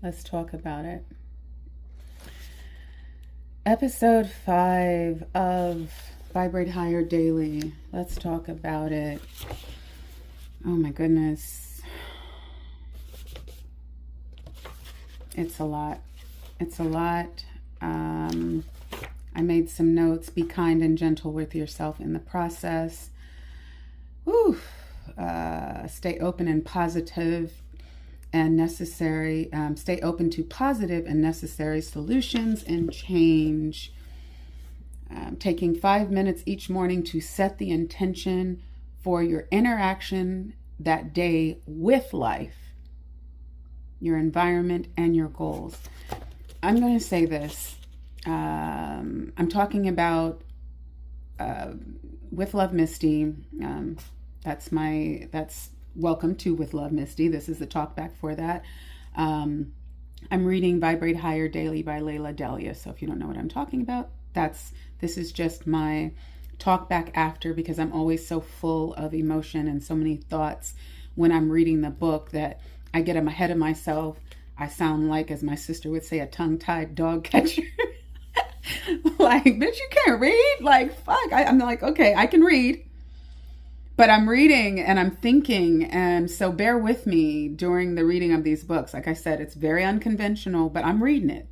Let's talk about it. Episode 5 of Vibrate Higher Daily. Let's talk about it. Oh my goodness. It's a lot. It's a lot. I made some notes. Be kind and gentle with yourself in the process. Whew. Stay open and positive and necessary. Stay open to positive and necessary solutions and change. Taking 5 minutes each morning to set the intention for your interaction that day with life, your environment, and your goals. I'm going to say this. I'm talking about With Love Misty. That's welcome to With Love Misty. This is the talk back for that. I'm reading Vibrate Higher Daily by Layla Delia. So if you don't know what I'm talking about, this is just my talk back after, because I'm always so full of emotion and so many thoughts when I'm reading the book that I get ahead of myself. I sound like, as my sister would say, a tongue-tied dog catcher. Like, bitch, you can't read? Like, fuck. I'm like, okay, I can read. But I'm reading and I'm thinking, and so bear with me during the reading of these books. Like I said, it's very unconventional, but I'm reading it.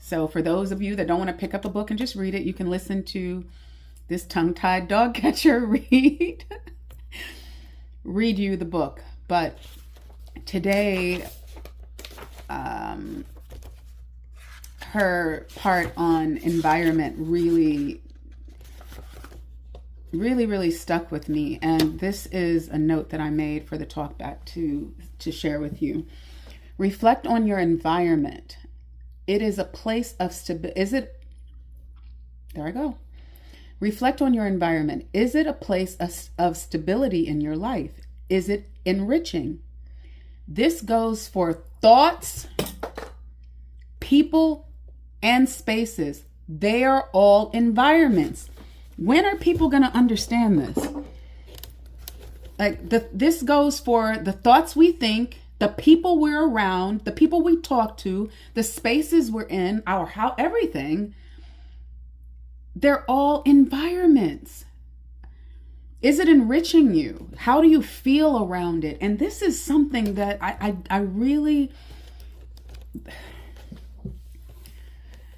So for those of you that don't want to pick up a book and just read it, you can listen to this tongue-tied dog catcher read you the book. But today, her part on environment really stuck with me. And this is a note that I made for the talk back to share with you. Reflect on your environment. It is a place of stability. There I go. Reflect on your environment. Is it a place of stability in your life? Is it enriching? This goes for thoughts, people, and spaces. They are all environments. When are people going to understand this? Like this goes for the thoughts we think, the people we're around, the people we talk to, the spaces we're in, everything. They're all environments. Is it enriching you? How do you feel around it? And this is something that I really...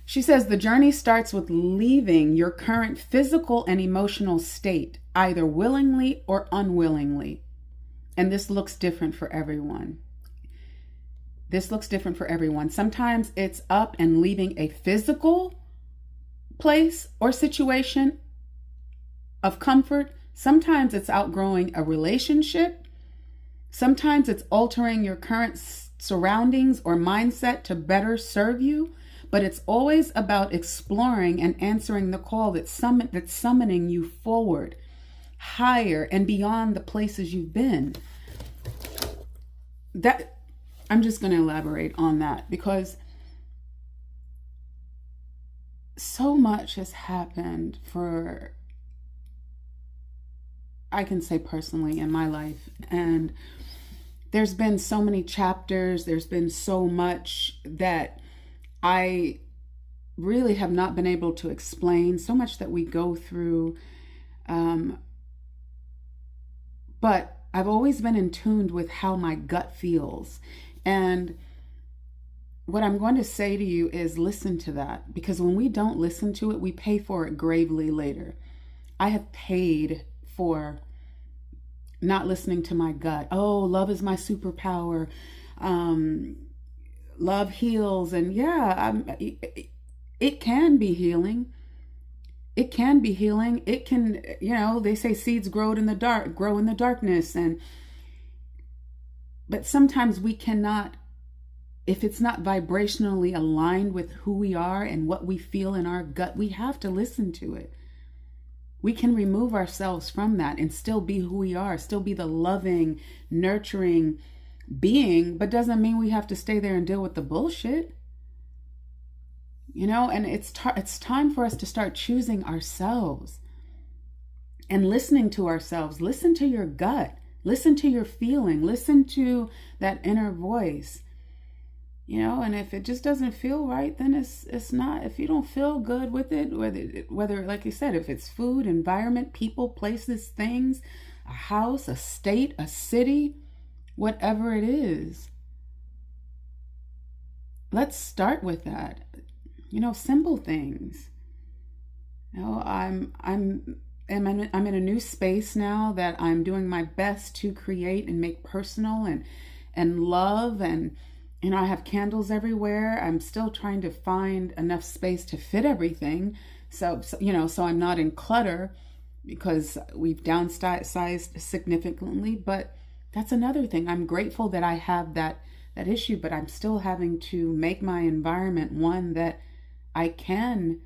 She says the journey starts with leaving your current physical and emotional state, either willingly or unwillingly. And this looks different for everyone. Sometimes it's up and leaving a physical place or situation of comfort. Sometimes it's outgrowing a relationship. Sometimes it's altering your current surroundings or mindset to better serve you. But it's always about exploring and answering the call that's summoning you forward, higher and beyond the places you've been. That I'm just going to elaborate on that, because so much has happened I can say personally, in my life. And there's been so many chapters. There's been so much that I really have not been able to explain, so much that we go through. But I've always been in tune with how my gut feels. And what I'm going to say to you is listen to that, because when we don't listen to it, we pay for it gravely later. I have paid for not listening to my gut. Oh, love is my superpower. Love heals. And yeah, it can be healing. It can, they say seeds grow in the darkness. But sometimes we cannot, if it's not vibrationally aligned with who we are and what we feel in our gut, we have to listen to it. We can remove ourselves from that and still be who we are, still be the loving, nurturing being, but doesn't mean we have to stay there and deal with the bullshit. And it's time for us to start choosing ourselves and listening to ourselves. Listen to your gut. Listen to your feeling. Listen to that inner voice. And if it just doesn't feel right, then it's not. If you don't feel good with it, whether like you said, if it's food, environment, people, places, things, a house, a state, a city, whatever it is, let's start with that. Simple things. I'm in a new space now that I'm doing my best to create and make personal and love, and I have candles everywhere. I'm still trying to find enough space to fit everything. So I'm not in clutter because we've downsized significantly, but that's another thing. I'm grateful that I have that issue, but I'm still having to make my environment one that I can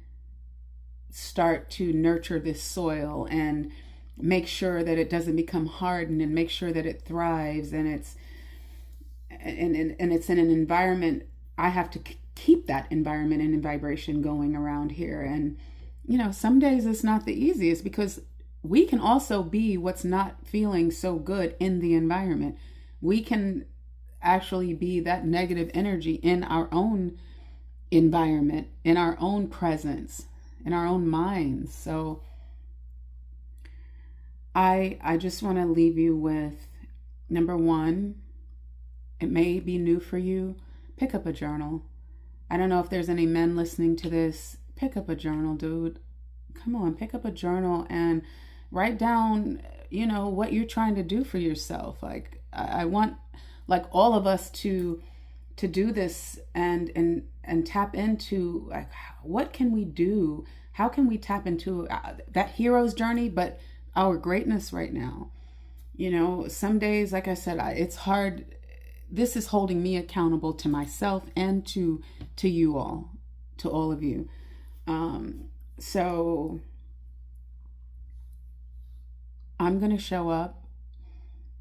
start to nurture this soil and make sure that it doesn't become hardened, and make sure that it thrives, and it's in an environment. I have to keep that environment and vibration going around here. And some days it's not the easiest, because we can also be what's not feeling so good in the environment. We can actually be that negative energy in our own environment, in our own presence, in our own minds. So I just want to leave you with, number one, it may be new for you. Pick up a journal. I don't know if there's any men listening to this. Pick up a journal, dude. Come on, pick up a journal and write down, what you're trying to do for yourself. Like, I want, like, all of us to do this and tap into, like, what can we do? How can we tap into that hero's journey, but our greatness right now? Some days, like I said, it's hard. This is holding me accountable to myself and to you all, to all of you. So I'm going to show up.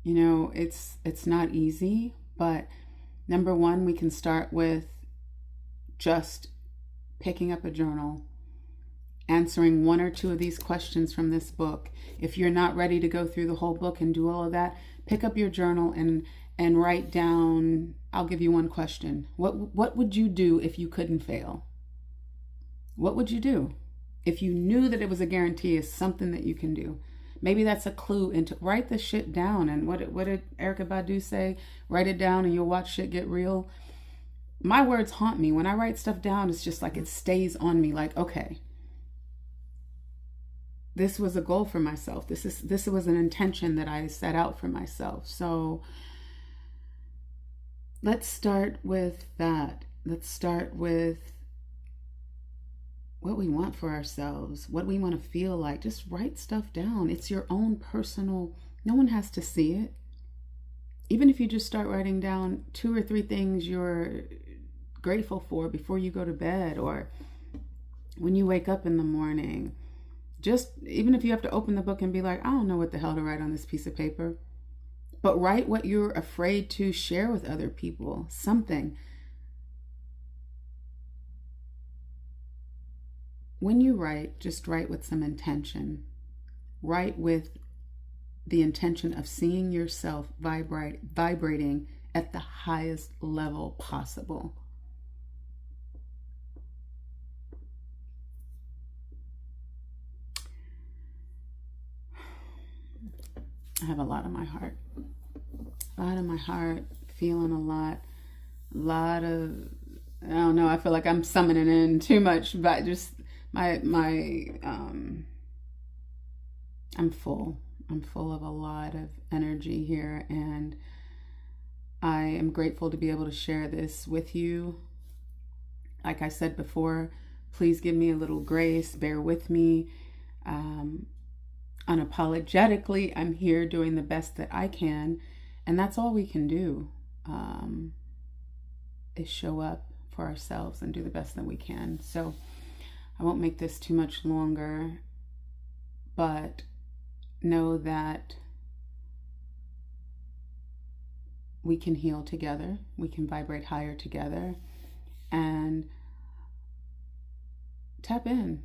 It's not easy, but number one, we can start with just picking up a journal, answering one or two of these questions from this book. If you're not ready to go through the whole book and do all of that, pick up your journal and write down. I'll give you one question. What would you do if you couldn't fail? What would you do if you knew that it was a guarantee, is something that you can do? Maybe that's a clue into, write the shit down. And what did Erykah Badu say? Write it down and you'll watch shit get real. My words haunt me. When I write stuff down, it's just like it stays on me. Like, okay, this was a goal for myself. This was an intention that I set out for myself. So let's start with that. Let's start with what we want for ourselves, what we want to feel like. Just write stuff down. It's your own personal, no one has to see it. Even if you just start writing down 2 or 3 things you're grateful for before you go to bed, or when you wake up in the morning. Just, even if you have to open the book and be like, I don't know what the hell to write on this piece of paper, but write what you're afraid to share with other people, something. When you write, just write with some intention. Write with the intention of seeing yourself vibrating at the highest level possible. I have a lot on my heart. Feeling a lot of, I don't know, I feel like I'm summoning in too much, but just I'm full of a lot of energy here, and I am grateful to be able to share this with you. Like I said before, please give me a little grace, bear with me. Unapologetically, I'm here doing the best that I can, and that's all we can do, is show up for ourselves and do the best that we can. So I won't make this too much longer, but know that we can heal together, we can vibrate higher together, and tap in.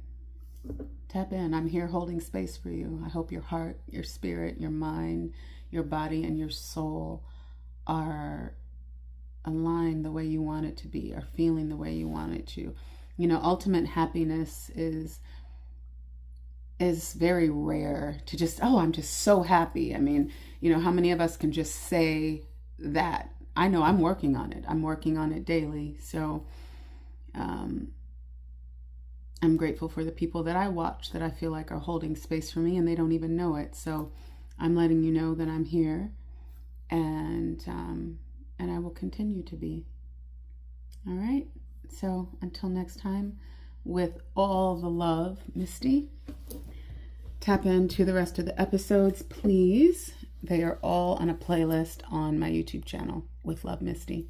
I'm here holding space for you. I hope your heart, your spirit, your mind, your body, and your soul are aligned the way you want it to be, or feeling the way you want it to. You know, ultimate happiness is very rare. To just, oh, I'm just so happy. I mean, you know, how many of us can just say that? I know I'm working on it. I'm working on it daily. So I'm grateful for the people that I watch that I feel like are holding space for me, and they don't even know it. So I'm letting you know that I'm here, and I will continue to be. All right. So until next time, with all the love, Misty. Tap into the rest of the episodes, please. They are all on a playlist on my YouTube channel, With Love, Misty.